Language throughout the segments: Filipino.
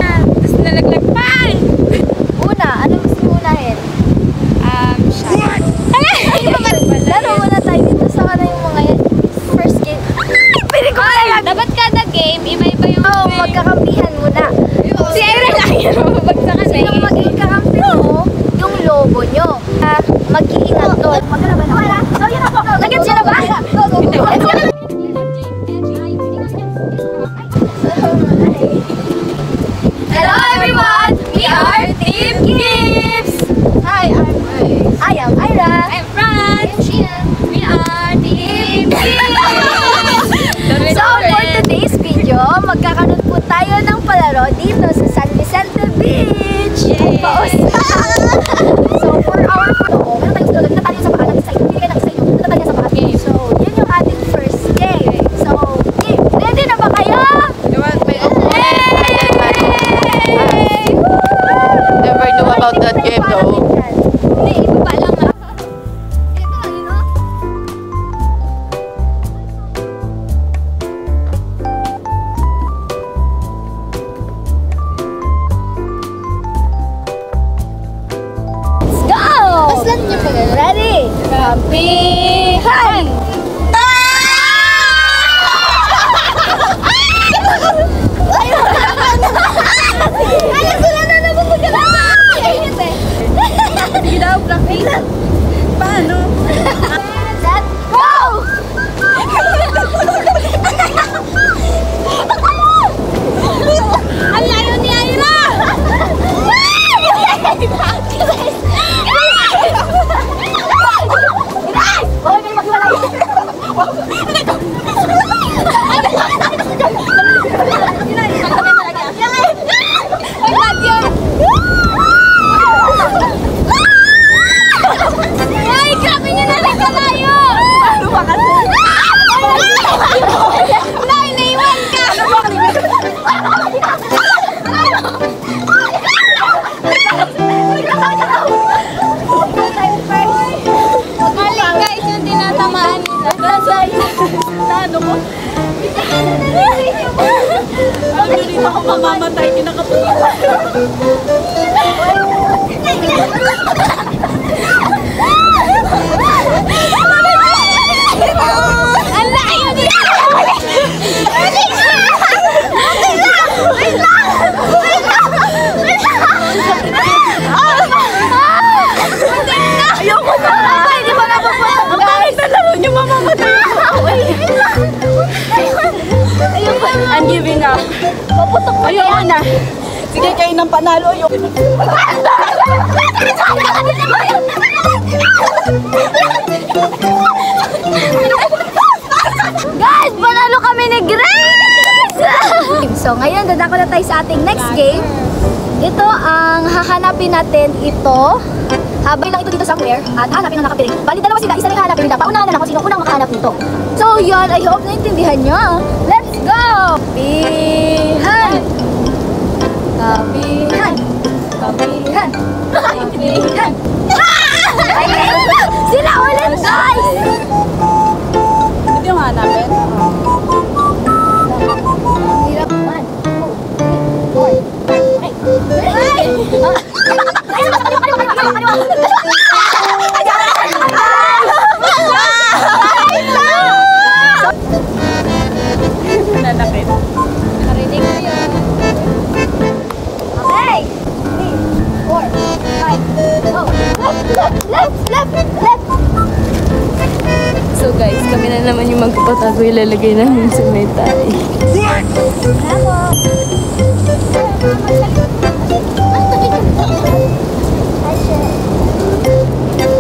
Tapos nalaglag pa! Una, ano gusto mo unahin? Shot. Laro muna tayo dito sa kanay yung mga first game. Pwede ko lang! Dapat kada game, iba-iba yung... Oo, magkakampihan muna. Si Ira lang yun, mabagsakan na Yung magiging kakampi mo, yung logo nyo. Mag-iingat doon. Magkalaban ako. So, yun ako. Nag-gets yun na ba? Go. Hello everyone! We are Team Gibbs! Hi, I am Ira. I'm Fran. I'm Sheena. We are Team So, for today's video, magkakaroon po tayo ng palaro dito sa San Vicente Beach. Yay! So, for our natali sa paa natin sa inyo. Bigay natin sa inyo. Natali sa paa. So, yun yung ating first game. So, ready na ba kayo? Never knew about that game though. Hindi, iba pa lang na. Ito, yun o. Let's go! Paslan niyo pa gano'n? Ready? Kampihan! Ay, sila na nabubog ka na! Sige daw, practice. Paano? Let's go! Ang layo ni Ira! Hoy, may magwalay! Ay, grabe niyo na rin kalayo! Ano ba kasi? Nay, naiwan ka! Mali guys, yung tinatamaan nila. Ano ko? Alam nyo dito ako mamamatay, kinakapulong. Ang layo nila! Ayoko na! Hindi ba napapunta? Bakit dalawa nyo mamamatay? Ayoko na! I'm giving up. Paputok mo Ayoko na. Sige kayo ng panalo. Ayoko. Guys, panalo kami ni Grace! So, ngayon, dadako na tayo sa ating next game. Ito ang hahanapin natin ito. Habay lang ito dito sa square at hanapin ang nakapiling. Bali, dalawa sila. Isa rin hanapin nila. Paunahan na lang kung sino unang makahanap nito. So, yun. I hope naintindihan nyo. Let's go! Kapihan! Kapihan! Kapihan! Kapihan! Sila ulit, guys! Ito yung hanapin. Hirap. 1, 2, 3, 4, 5. Ay! Nanakit. Narinig ko yun. Okay! 3, 4, 5, go! Left! Left! Left! So guys, kami na naman yung magpapatago ilalagay namin sa may tayo. Bravo!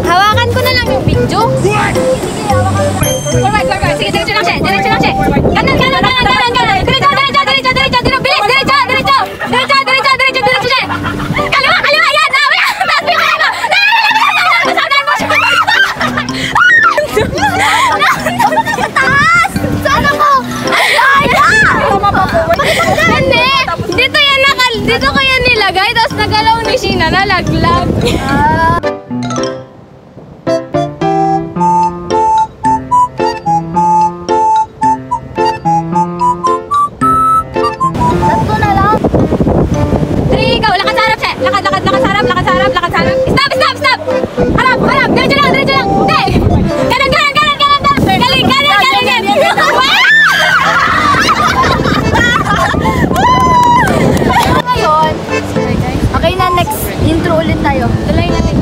Hawakan ko na lang yung video. Sige, hawakan mo na. Forward, forward. Sige, diretso lang siya. Diretso lang siya. Kanan, kanan, kanan, kanan, kanan. Diretso, diretso, diretso, diretso, diretso. Bilis, diretso, diretso. Diretso, diretso, diretso, diretso siya. Kaliwa, kaliwa, yan. Taas mo yung kaliwa. Sabihan mo siya. Taas! Saan ako? Ang laya! Hindi. Dito ko yan nilagay. Tapos nagalaw ni Sheena. Nalaglag. Stop, stop, stop! Harap, harap! Diretso lang, diretso lang! Hindi! Kanan, kanan, kanan, kanan, kanan! Galing, kanan, kanan, kanan! Ngayon, okay na, next intro ulit tayo. Tuloy natin.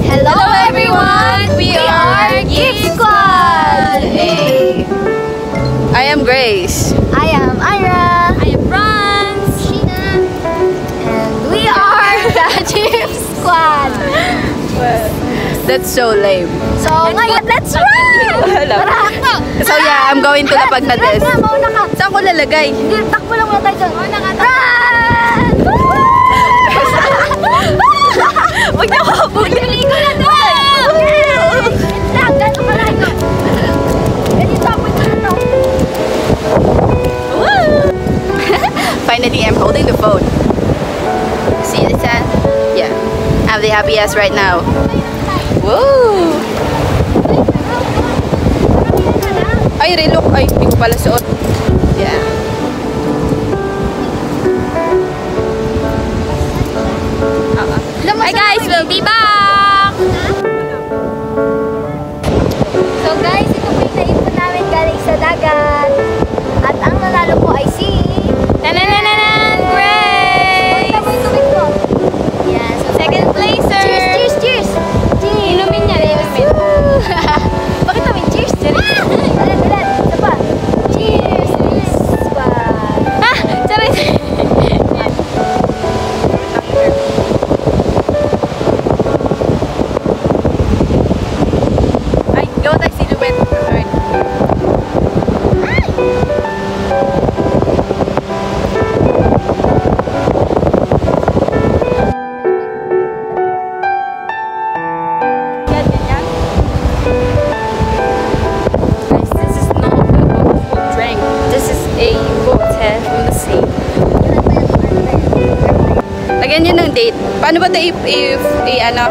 Hello everyone! We are Gift Squad! Hey. I am Grace. I am Ira. I am Franz! Sheena. And we are the Gift Squad. That's so lame. So ngayon, let's run! Wala. Tara! So yeah, I'm going to Lapag na Run this. na, mauna ka. Saan ko lalagay? Hindi, takbo lang muna tayo dyan. Mauna ka. Run! Huwag na ako. Ligo na doon! Lang, gano'n ka lang. Ganito ako na. Finally, I'm holding the phone. See this hand? Yeah. I'm the happiest right now. Woo! Ay, relook. Ay, hindi ko pala suot. Yeah. Hi guys, we'll be back! So guys, ito po yung naipon namin galing sa dagat. At ang nanalo po ay si... Tanananan! Grace! Tama yung tubig ko. Yan. So Second placer! Cheers, cheers, cheers! Cheers! Inumin niya, inumin. Bakit namin cheers? Ulit, ulit. Isa pa. Cheers! Squad. Ah! Charay! Ay, gawa tayo silhouette. Alright. Yan, yan. Guys, this is not a full drink. This is a water from the sea. Lagyan nyo ng date. Paano ba ito ano?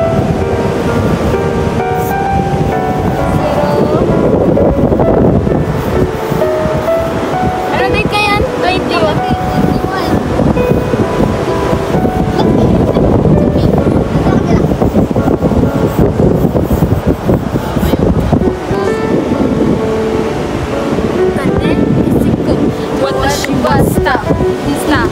Ano date ka yan? 21. Watashi wa stop. Stop.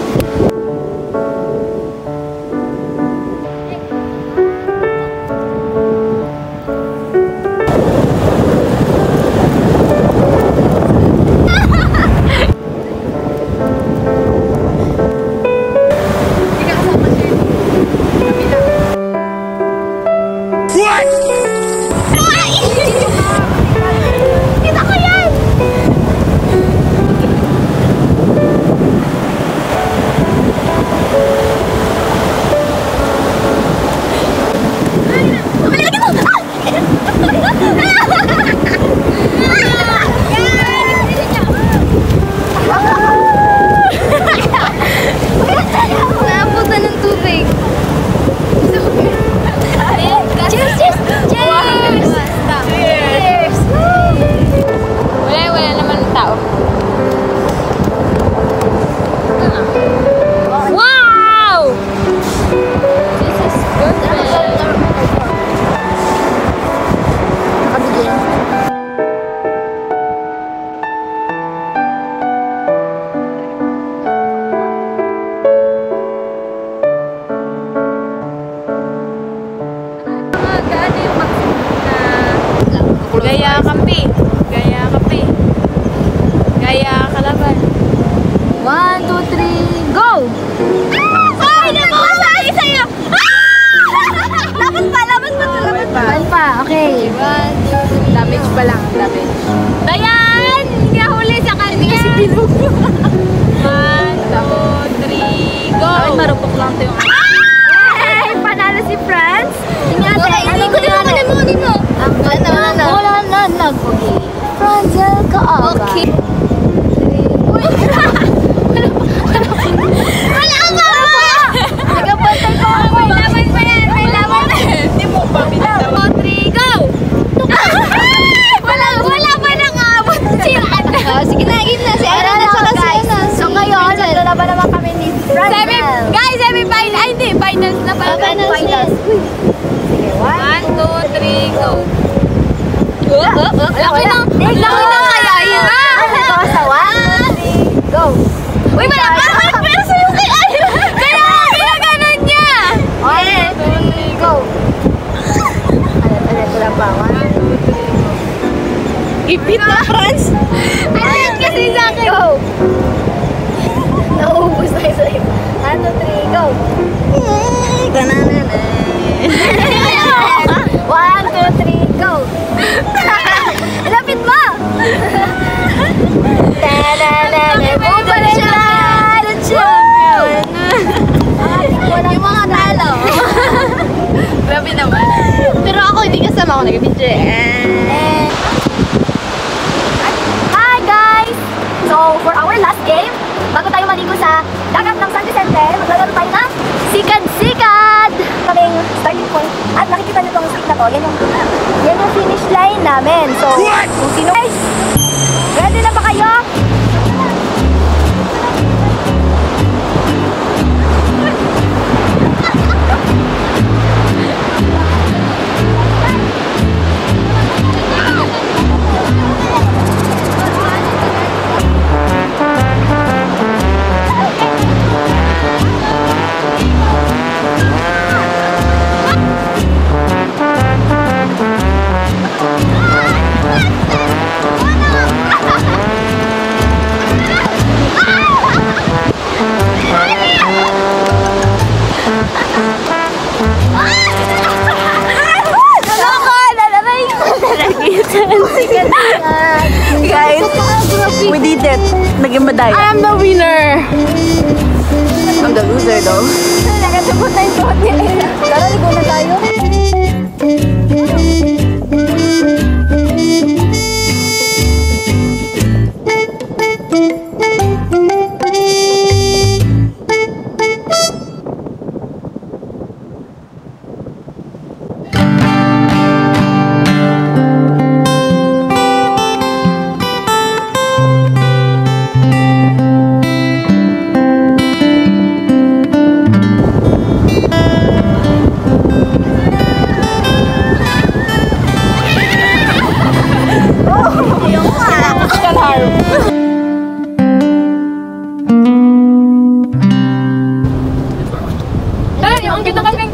Kita ko yan! Naabutan ng tubig. Cheers! Cheers! Cheers! Cheers! Wala naman ng tao. Wow! This is good. Nakabigyan. Gaya kampi. Gaya kampi. Gaya kalaban. 1, 2, 3, go! Ay! Nabukasabi sa'yo! Laban pa! Laban pa! Laban pa! Okay. 1, 2, 3, Damage pa lang. Damage. Dayan! Hindi ka huli sa kanya. Si Bilog. 1, 2, 3, go! Ay, marupok lang ito yung Ay! Panalo si Franz. Tingnan natin. Ano ko na kunin mo? Wala na. Okay. Franz, ka-aga. Okay. Wala pa! Sige na, game na. Si Ira na Ano, tsaka si guys? Ana. So ngayon, maglalaban naman kami ni Francel. Guys, semi-final. Ay, hindi. Finals na pala. Finals. Sige, 1, 1, 2, 3, go. Laki na. Laki na kaya. Ira. Ito ka sa 1, 2, 3, go. Uy, malapit. Pero sa'yo kay Ira. Kaya ginaganon niya. 1, 2, 3, go. Ito lang pa. 1, 2, 3, go. Ipit na, Franz. Ayun kasi sa akin. Go. Nauubos na yung sa'yo. 1, 2, 3, go. 1, 2, 3, go. Lapit mo! Yung mga talo. Grabe naman. Pero ako hindi kasama ako nag-video eh. Hi guys! So, for our last game, bago tayo maligo sa dagat ng San Vicente, maglalaro tayo ng sikad-sikad! Kaming starting point. At nakikita nyo itong stick na to, yan yung finish line namin. So, kung sino guys, ready na ba kayo? Guys, we did it. Naging madaya. I am the winner. I'm the loser though. Nagasabot na yung suot niya. Tara, ligo na tayo. Ang ganda kami.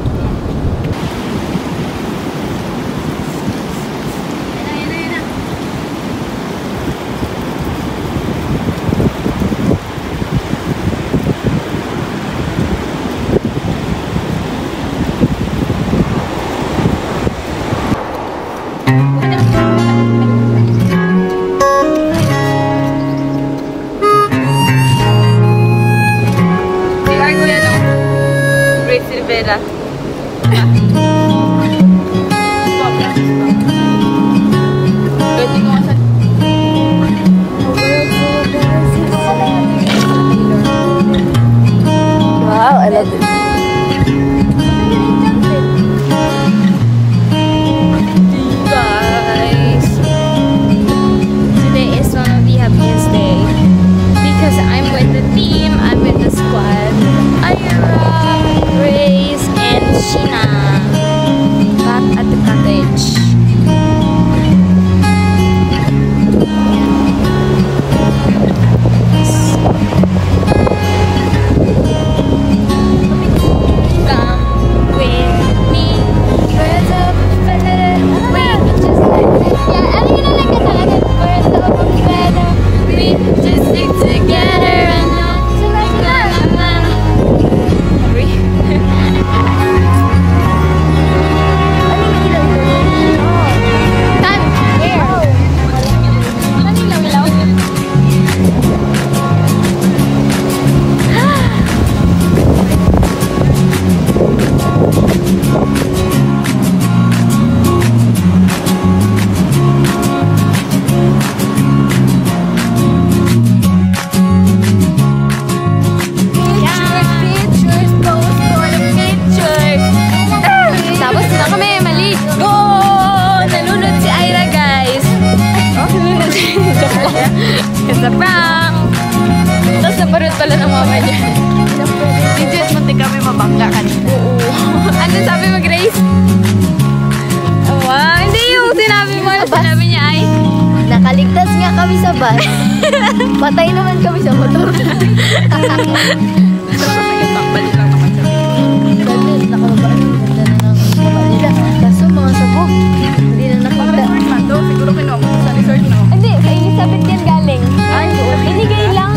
Rivera. Wow, I love it. Guys, today is one of the happiest day because I'm with the team, I'm with the squad. Ira, Grace, and Sheena back at the cottage. sa prank. Tapos naparot pala ng mama niya. Legit, munti kami mabangga kanina. Ano sabi mo, Grace? Wow, hindi yung sinabi mo. Sinabi niya ay, Nakaligtas nga kami sa bus. Patay naman kami sa motor. Balik lang naman sa Bakit? Nakababa. Ganda na ng baba nila. Kaso mga sabog. Hindi na nakita. Siguro kinuha mo sa resort, no? hindi, sa Elizabeth yan galing. Ay, binigay lang.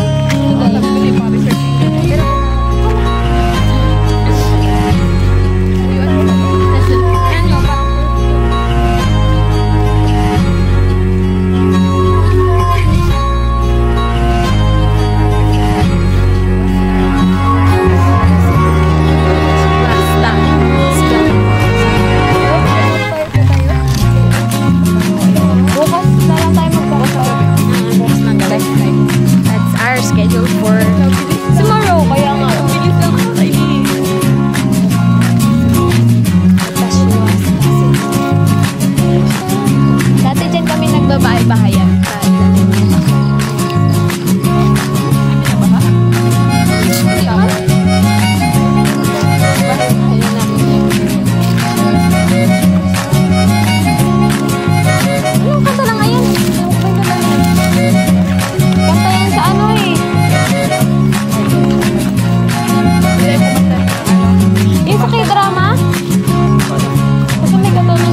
Bukas na lang tayo magkakasama. That's our schedule for tomorrow. Kaya nga. Dati dyan kami nagbabahay-bahayan. Anong kanta lang ngayon? Kanta yan sa ano eh. Yung sa K-drama? Kasi may katunan.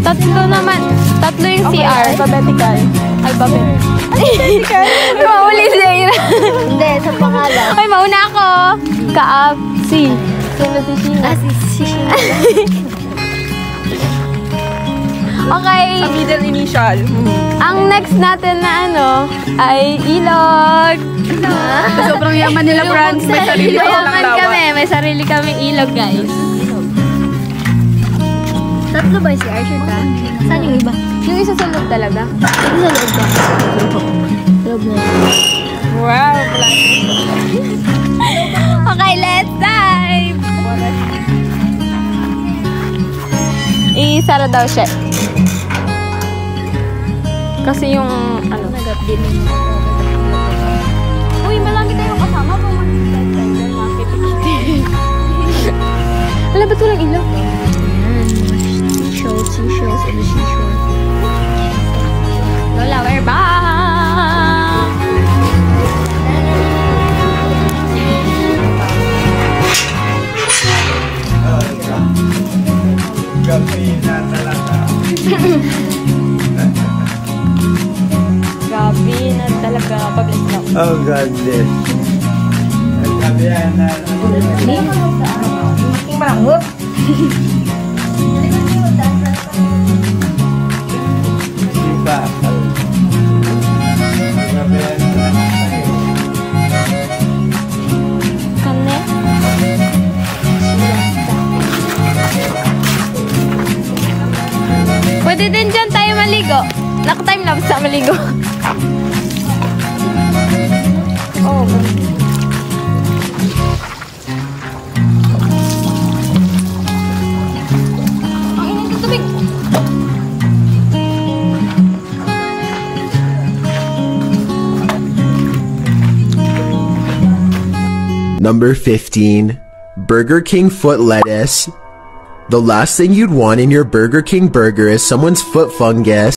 Tatlo naman. Tatlo yung CR. Alphabetical. Alphabet. Mauli si Zaira. Hindi, sa pangalan. Ay, mauna ako. Kaap. Si. Sino si Sheena? Si Okay. Middle initial. Ang next natin na ano ay ilog. Sobrang yaman nila, Franz. May sarili pa lang Yaman lawa. kami. May sarili kaming ilog, guys. Tatlo ba si Archer ka? Saan yung iba? Yung isa sa loob talaga. Ito sa loob ba? Loob na. Wow. Okay, let's dive. Isara daw siya. Kasi yung ano. Nagap din. Uy, malami tayong kasama kung mag-dive. Alam, ba't walang ilog? Seashells on the seashore. Lola, we're back! Gabi na talaga. Gabi na talaga. Public na. Oh, God bless. Gabi na. Iba. Gabi na. Kane? Pwede din dyan tayo maligo. Naka-time lapse sa maligo. Oh. Ang init ng tubig. Number 15, Burger King foot lettuce. The last thing you'd want in your Burger King burger is someone's foot fungus.